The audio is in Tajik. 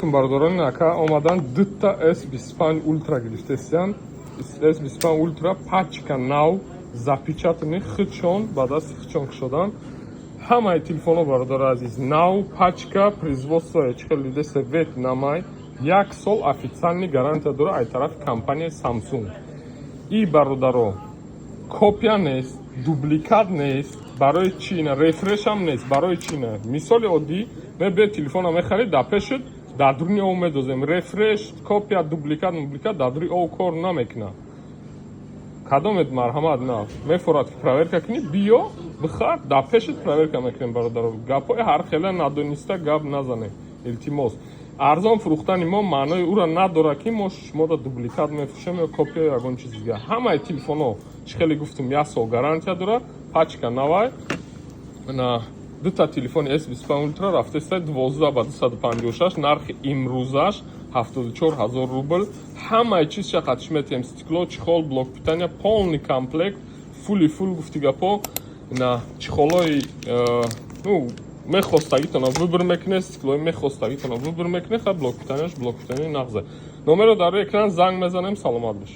Бардорон ака омадан дутта S25 Ultra гирифтесиян. S25 Ultra пачка нав запечатани хичон баъд хичон шудан. Ҳамаи телефоно бардора азиз нав пачка производство чхелиде вет намай 1 сол официальный гарантия дора ай тарафи компания Samsung. И бародаро копия нест, дубликат нест, барои чӣ ина рефреш ҳам нест, барои чӣ ина мисоли оддӣ мебе телефона мехарид дапешуд дар дуруни о медозем рефреш копия дубликат дар дуруни о кор намекунад. Кадомет марҳамат на мефорад ки проверка кунӣ биё бихар дар пешит проверка мекунем бародаро гапҳои ҳархела надониста гап назане илтимос арзон фурӯхтани мо маънои ура надорад ки мо шуморо дубликат мефурӯшем ё копия ё ягон чизи дигар. Ҳамаи телефоно чӣ хеле гуфтум 1 сол гарантия дорад пачка навай на дута телефони S25 Ultra рафтаиста 12 ба 256 нархи имрӯзаш 74 000 рубл. Ҳамаи чизша қатиш метем стекло чихол блок питания полный комплект фул гуфти гапо на чихолои мехостагитона выбор мекунед стеклои мехостагитона выбор мекунед ха блок питаниаш блок питанияи нағзе номеро дар экран занг мезанем саломат бош.